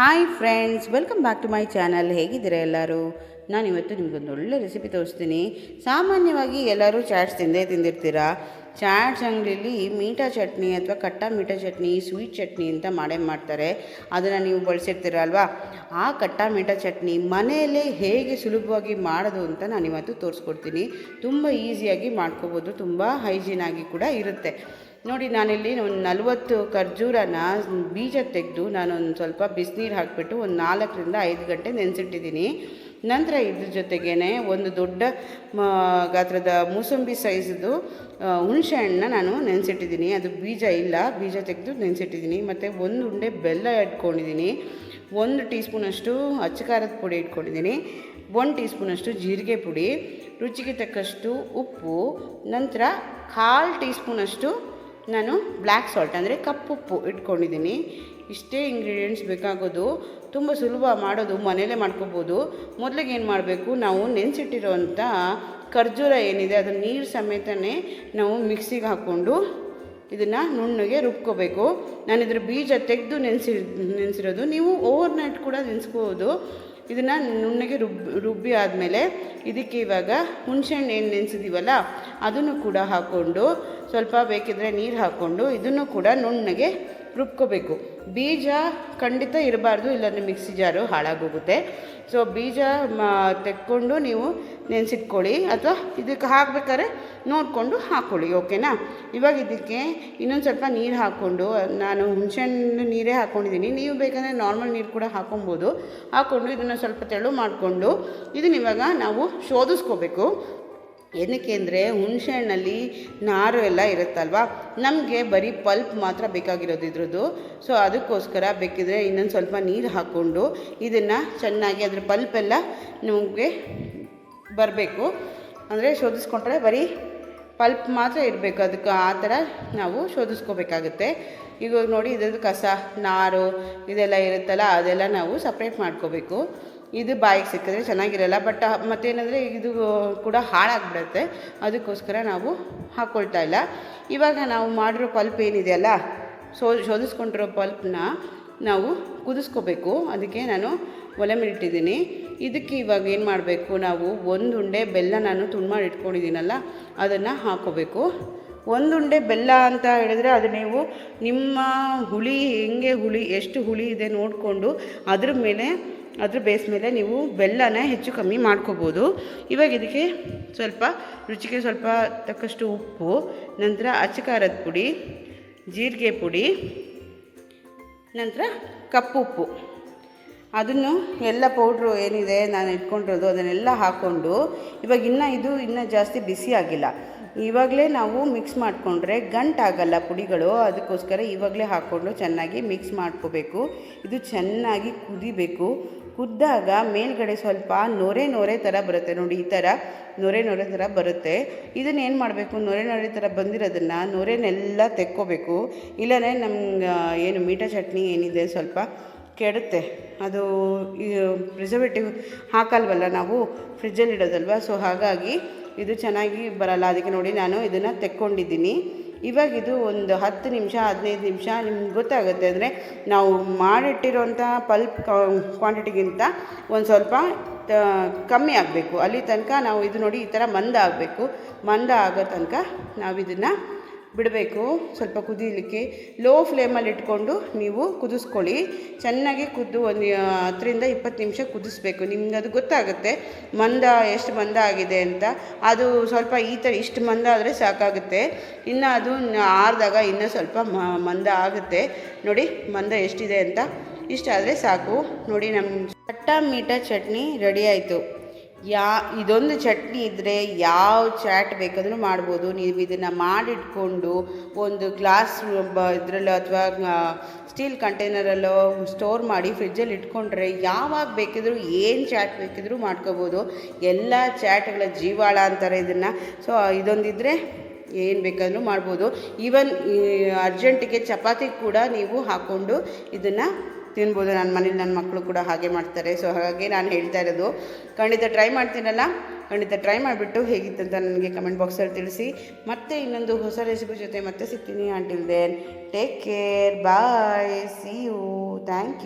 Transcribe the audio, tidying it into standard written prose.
Hi friends, welcome back to my channel. ಹೇಗಿದ್ದೀರಾ ಎಲ್ಲರೂ? ನಾನಿವತ್ತು ನಿಮಗೊಂದು ಒಳ್ಳೆ ರೆಸಿಪಿ ತೋರಿಸ್ತೀನಿ. ಸಾಮಾನ್ಯವಾಗಿ ಎಲ್ಲರೂ ಚಾಟ್ಸ್ ತಿಂದಿರ್ತೀರಾ. ಚಾಟ್ಸ್ ಅಂಗಡಿಯಲ್ಲಿ ಮೀಠಾ ಚಟ್ನಿ ಅಥವಾ ಕಟ್ಟ ಮೀಠಾ ಚಟ್ನಿ, ಸ್ವೀಟ್ ಚಟ್ನಿ ಅಂತ ಮಾಡ್ತಾರೆ. ಅದನ್ನು ನೀವು ಬಳಸಿರ್ತೀರ ಅಲ್ವಾ? ಆ ಕಟ್ಟ ಮೀಠಾ ಚಟ್ನಿ ಮನೆಯಲ್ಲೇ ಹೇಗೆ ಸುಲಭವಾಗಿ ಮಾಡೋದು ಅಂತ ನಾನಿವತ್ತು ತೋರಿಸ್ಕೊಡ್ತೀನಿ. ತುಂಬ ಈಸಿಯಾಗಿ ಮಾಡ್ಕೋಬೋದು, ತುಂಬ ಹೈಜೀನಾಗಿ ಕೂಡ ಇರುತ್ತೆ. ನೋಡಿ, ನಾನಿಲ್ಲಿ ಒಂದು 40 ಖರ್ಜೂರನ ಬೀಜ ತೆಗೆದು ನಾನೊಂದು ಸ್ವಲ್ಪ ಬಿಸಿನೀರು ಹಾಕಿಬಿಟ್ಟು ಒಂದು 4 ರಿಂದ 5 ಗಂಟೆ ನೆನೆಸಿಟ್ಟಿದ್ದೀನಿ. ನಂತರ ಇದ್ರ ಜೊತೆಗೇ ಒಂದು ದೊಡ್ಡ ಗಾತ್ರದ ಮೂಸಂಬಿ ಸೈಜ್ದು ಹುಣಸೆ ಹಣ್ಣನ್ನ ನಾನು ನೆನೆಸಿಟ್ಟಿದ್ದೀನಿ. ಅದು ಬೀಜ ಇಲ್ಲ, ಬೀಜ ತೆಗೆದು ನೆನೆಸಿಟ್ಟಿದ್ದೀನಿ. ಮತ್ತು 1 ಉಂಡೆ ಬೆಲ್ಲ ಇಟ್ಕೊಂಡಿದ್ದೀನಿ. 1 ಟೀ ಸ್ಪೂನಷ್ಟು ಅಚ್ಚ ಖಾರದ ಪುಡಿ ಇಟ್ಕೊಂಡಿದ್ದೀನಿ. 1 ಟೀ ಸ್ಪೂನಷ್ಟು ಜೀರಿಗೆ ಪುಡಿ, ರುಚಿಗೆ ತಕ್ಕಷ್ಟು ಉಪ್ಪು, ನಂತರ 1/2 ಟೀ ಸ್ಪೂನಷ್ಟು ನಾನು ಬ್ಲ್ಯಾಕ್ ಸಾಲ್ಟ್ ಅಂದರೆ ಕಪ್ಪುಪ್ಪು ಇಟ್ಕೊಂಡಿದ್ದೀನಿ. ಇಷ್ಟೇ ಇಂಗ್ರೀಡಿಯೆಂಟ್ಸ್ ಬೇಕಾಗೋದು. ತುಂಬ ಸುಲಭ ಮಾಡೋದು, ಮನೆಯಲ್ಲೇ ಮಾಡ್ಕೋಬೋದು. ಮೊದಲಿಗೆ ಏನು ಮಾಡಬೇಕು, ನಾವು ನೆನೆಸಿಟ್ಟಿರೋವಂಥ ಖರ್ಜೂರ ಏನಿದೆ ಅದನ್ನು ನೀರು ಸಮೇತನೇ ನಾವು ಮಿಕ್ಸಿಗೆ ಹಾಕ್ಕೊಂಡು ಇದನ್ನು ನುಣ್ಣಗೆ ರುಬ್ಕೋಬೇಕು. ನಾನು ಇದ್ರ ಬೀಜ ತೆಗೆದು ನೆನೆಸಿರೋದು. ನೀವು ಓವರ್ನೈಟ್ ಕೂಡ ನೆನೆಸ್ಕೋಬೋದು. ಇದನ್ನು ನುಣ್ಣಗೆ ರುಬ್ಬಿ ಆದಮೇಲೆ ಇದಕ್ಕೆ ಇವಾಗ ಹುಣಸೆಹಣ್ಣು ಏನು ನೆನೆಸಿದ್ದೀವಲ್ಲ ಅದನ್ನು ಕೂಡ ಹಾಕ್ಕೊಂಡು ಸ್ವಲ್ಪ ಬೇಕಿದ್ರೆ ನೀರು ಹಾಕ್ಕೊಂಡು ಇದನ್ನು ಕೂಡ ನುಣ್ಣಗೆ ರುಬ್ಕೋಬೇಕು. ಬೀಜ ಖಂಡಿತ ಇರಬಾರ್ದು, ಇಲ್ಲಾಂದರೆ ಮಿಕ್ಸಿ ಜಾರು ಹಾಳಾಗೋಗುತ್ತೆ. ಸೊ ಬೀಜ ತೆಕ್ಕೊಂಡು ನೀವು ನೆನೆಸಿಟ್ಕೊಳ್ಳಿ, ಅಥವಾ ಇದಕ್ಕೆ ಹಾಕ್ಬೇಕಾದ್ರೆ ನೋಡಿಕೊಂಡು ಹಾಕ್ಕೊಳ್ಳಿ. ಓಕೆನಾ? ಇವಾಗ ಇದಕ್ಕೆ ಇನ್ನೊಂದು ಸ್ವಲ್ಪ ನೀರು ಹಾಕ್ಕೊಂಡು, ನಾನು ಹುಣಸೆಹಣ್ಣು ನೀರೇ ಹಾಕ್ಕೊಂಡಿದ್ದೀನಿ. ನೀವು ಬೇಕಂದರೆ ನಾರ್ಮಲ್ ನೀರು ಕೂಡ ಹಾಕ್ಕೊಬೋದು. ಹಾಕ್ಕೊಂಡು ಇದನ್ನು ಸ್ವಲ್ಪ ತೆಳು ಮಾಡಿಕೊಂಡು ಇದನ್ನ ಇವಾಗ ನಾವು ಶೋಧಿಸ್ಕೋಬೇಕು. ಏನಕ್ಕೆ ಅಂದರೆ ಹುಣಸೆಹಣ್ಣಲ್ಲಿ ನಾರು ಎಲ್ಲ ಇರುತ್ತಲ್ವ, ನಮಗೆ ಬರೀ ಪಲ್ಪ್ ಮಾತ್ರ ಬೇಕಾಗಿರೋದು ಇದ್ರದ್ದು. ಸೊ ಅದಕ್ಕೋಸ್ಕರ ಬೇಕಿದ್ರೆ ಇನ್ನೊಂದು ಸ್ವಲ್ಪ ನೀರು ಹಾಕ್ಕೊಂಡು ಇದನ್ನು ಚೆನ್ನಾಗಿ ಅದರ ಪಲ್ಪೆಲ್ಲ ನಮಗೆ ಬರಬೇಕು. ಅಂದರೆ ಶೋಧಿಸ್ಕೊಂಡ್ರೆ ಬರೀ ಪಲ್ಪ್ ಮಾತ್ರ ಇರಬೇಕು, ಅದಕ್ಕೆ ಆ ಥರ ನಾವು ಶೋಧಿಸ್ಕೋಬೇಕಾಗುತ್ತೆ. ಈಗ ನೋಡಿ, ಇದ್ರದ್ದು ಕಸ, ನಾರು ಇದೆಲ್ಲ ಇರುತ್ತಲ್ಲ ಅದೆಲ್ಲ ನಾವು ಸಪ್ರೇಟ್ ಮಾಡ್ಕೋಬೇಕು. ಇದು ಬಾಯಿಗೆ ಸಿಕ್ಕಿದ್ರೆ ಚೆನ್ನಾಗಿರಲ್ಲ, ಬಟ್ ಮತ್ತೇನೆಂದರೆ ಇದು ಕೂಡ ಹಾಳಾಗಿಬಿಡುತ್ತೆ. ಅದಕ್ಕೋಸ್ಕರ ನಾವು ಹಾಕ್ಕೊಳ್ತಾ ಇಲ್ಲ. ಇವಾಗ ನಾವು ಮಾಡಿರೋ ಪಲ್ಪ್ ಏನಿದೆಯಲ್ಲ, ಶೋಧಿಸ್ಕೊಂಡಿರೋ ಪಲ್ಪನ್ನ ನಾವು ಕುದಿಸ್ಕೋಬೇಕು. ಅದಕ್ಕೆ ನಾನು ಒಲೆ ಮೇಲೆ ಇಟ್ಟಿದ್ದೀನಿ. ಇದಕ್ಕೆ ಇವಾಗ ಏನು ಮಾಡಬೇಕು, ನಾವು 1 ಉಂಡೆ ಬೆಲ್ಲ ನಾನು ತುಂಡು ಮಾಡಿ ಇಟ್ಕೊಂಡಿದ್ದೀನಲ್ಲ ಅದನ್ನು ಹಾಕ್ಕೋಬೇಕು. 1 ಉಂಡೆ ಬೆಲ್ಲ ಅಂತ ಹೇಳಿದ್ರೆ ಅದು ನೀವು ನಿಮ್ಮ ಹುಳಿ ಎಷ್ಟು ಹುಳಿ ಇದೆ ನೋಡಿಕೊಂಡು ಅದ್ರ ಬೇಸ್ ಮೇಲೆ ನೀವು ಬೆಲ್ಲನ ಹೆಚ್ಚು ಕಮ್ಮಿ ಮಾಡ್ಕೋಬೋದು. ಇವಾಗ ಇದಕ್ಕೆ ಸ್ವಲ್ಪ ರುಚಿಗೆ ಸ್ವಲ್ಪ ತಕ್ಕಷ್ಟು ಉಪ್ಪು, ನಂತರ ಅಚ್ಚ ಖಾರದ ಪುಡಿ, ಜೀರಿಗೆ ಪುಡಿ, ನಂತರ ಕಪ್ಪುಪ್ಪು, ಅದನ್ನು ಎಲ್ಲ ಪೌಡ್ರು ಏನಿದೆ ನಾನು ಇಟ್ಕೊಂಡಿರೋದು ಅದನ್ನೆಲ್ಲ ಹಾಕ್ಕೊಂಡು ಇವಾಗ ಇನ್ನೂ ಜಾಸ್ತಿ ಬಿಸಿ ಆಗಿಲ್ಲ. ಇವಾಗಲೇ ನಾವು ಮಿಕ್ಸ್ ಮಾಡಿಕೊಂಡ್ರೆ ಗಂಟಾಗಲ್ಲ ಪುಡಿಗಳು. ಅದಕ್ಕೋಸ್ಕರ ಇವಾಗಲೇ ಹಾಕ್ಕೊಂಡು ಚೆನ್ನಾಗಿ ಮಿಕ್ಸ್ ಮಾಡ್ಕೋಬೇಕು. ಇದು ಚೆನ್ನಾಗಿ ಕುದಿಬೇಕು. ಕುದ್ದಾಗ ಮೇಲ್ಗಡೆ ಸ್ವಲ್ಪ ನೊರೆ ಥರ ಬರುತ್ತೆ ನೋಡಿ, ಈ ಥರ ನೊರೆ ಥರ ಬರುತ್ತೆ. ಇದನ್ನು ಏನು ಮಾಡಬೇಕು, ನೊರೆ ಥರ ಬಂದಿರೋದನ್ನು ನೊರೆನೆಲ್ಲ ತೆಕ್ಕೋಬೇಕು. ಇಲ್ಲನೇ ನಮ್ಗೆ ಏನು ಮೀಠಾ ಚಟ್ನಿ ಏನಿದೆ ಸ್ವಲ್ಪ ಕೆಡುತ್ತೆ. ಅದು ಪ್ರಿಸರ್ವೇಟಿವ್ ಹಾಕಲ್ವಲ್ಲ ನಾವು, ಫ್ರಿಜ್ಜಲ್ಲಿ ಇಡೋದಲ್ವ. ಸೊ ಹಾಗಾಗಿ ಇದು ಚೆನ್ನಾಗಿ ಬರಲ್ಲ. ಅದಕ್ಕೆ ನೋಡಿ ನಾನು ಇದನ್ನು ತೆಕ್ಕೊಂಡಿದ್ದೀನಿ. ಇವಾಗ ಇದು ಒಂದು 10 ನಿಮಿಷ 15 ನಿಮಿಷ ನಿಮ್ಗೆ ಗೊತ್ತಾಗುತ್ತೆ. ಅಂದರೆ ನಾವು ಮಾಡಿಟ್ಟಿರೋಂಥ ಪಲ್ಪ್ ಕ್ವಾಂಟಿಟಿಗಿಂತ ಒಂದು ಸ್ವಲ್ಪ ಕಮ್ಮಿ ಆಗಬೇಕು. ಅಲ್ಲಿ ತನಕ ನಾವು ಇದು ನೋಡಿ ಈ ಥರ ಮಂದ ಆಗಬೇಕು. ಮಂದ ಆಗೋ ತನಕ ನಾವು ಇದನ್ನು ಬಿಡಬೇಕು. ಸ್ವಲ್ಪ ಕುದೀಲಿಕ್ಕೆ ಲೋ ಫ್ಲೇಮಲ್ಲಿ ಇಟ್ಕೊಂಡು ನೀವು ಕುದಿಸ್ಕೊಳ್ಳಿ. ಚೆನ್ನಾಗಿ ಒಂದು 10 ರಿಂದ 20 ನಿಮಿಷ ಕುದಿಸ್ಬೇಕು. ನಿಮ್ಗೆ ಅದು ಗೊತ್ತಾಗುತ್ತೆ ಎಷ್ಟು ಮಂದ ಆಗಿದೆ ಅಂತ. ಅದು ಸ್ವಲ್ಪ ಈ ಥರ ಇಷ್ಟು ಮಂದ ಆದರೆ ಸಾಕಾಗುತ್ತೆ. ಇನ್ನು ಅದು ಆರಿದಾಗ ಇನ್ನೂ ಸ್ವಲ್ಪ ಮಂದ ಆಗುತ್ತೆ. ನೋಡಿ ಮಂದ ಎಷ್ಟಿದೆ ಅಂತ. ಇಷ್ಟಾದರೆ ಸಾಕು. ನೋಡಿ, ನಮ್ಮ ಕಟ್ಟ ಮೀಠಾ ಚಟ್ನಿ ರೆಡಿ ಆಯಿತು. ಇದೊಂದು ಚಟ್ನಿ ಇದ್ದರೆ ಯಾವ ಚಾಟ್ ಬೇಕಾದರೂ ಮಾಡ್ಬೋದು. ನೀವು ಇದನ್ನು ಮಾಡಿಟ್ಕೊಂಡು ಒಂದು ಗ್ಲಾಸ್ ಇದರಲ್ಲೋ ಅಥವಾ ಸ್ಟೀಲ್ ಕಂಟೈನರಲ್ಲೋ ಸ್ಟೋರ್ ಮಾಡಿ ಫ್ರಿಜ್ಜಲ್ಲಿ ಇಟ್ಕೊಂಡ್ರೆ ಯಾವಾಗ ಬೇಕಿದ್ರೂ ಏನು ಚಾಟ್ ಬೇಕಿದ್ರೂ ಮಾಡ್ಕೋಬೋದು. ಎಲ್ಲ ಚಾಟ್ಗಳ ಜೀವಾಳ ಅಂತಾರೆ ಇದನ್ನು. ಸೊ ಇದೊಂದಿದ್ದರೆ ಏನು ಬೇಕಾದರೂ ಮಾಡ್ಬೋದು. ಈವನ್ ಅರ್ಜೆಂಟಿಗೆ ಚಪಾತಿ ಕೂಡ ನೀವು ಹಾಕ್ಕೊಂಡು ಇದನ್ನು ತಿನ್ಬೋದು. ನನ್ನ ಮನೇಲಿ ನನ್ನ ಮಕ್ಕಳು ಕೂಡ ಹಾಗೆ ಮಾಡ್ತಾರೆ. ಸೊ ಹಾಗಾಗಿ ನಾನು ಹೇಳ್ತಾ ಇರೋದು, ಖಂಡಿತ ಟ್ರೈ ಮಾಡ್ತೀನಲ್ಲ, ಖಂಡಿತ ಟ್ರೈ ಮಾಡಿಬಿಟ್ಟು ಹೇಗಿತ್ತಂತ ನನಗೆ ಕಮೆಂಟ್ ಬಾಕ್ಸಲ್ಲಿ ತಿಳಿಸಿ. ಮತ್ತೆ ಇನ್ನೊಂದು ಹೊಸ ರೆಸಿಪಿ ಜೊತೆ ಮತ್ತೆ ಸಿಗ್ತೀನಿ. Until then take care, bye, see you, thank you.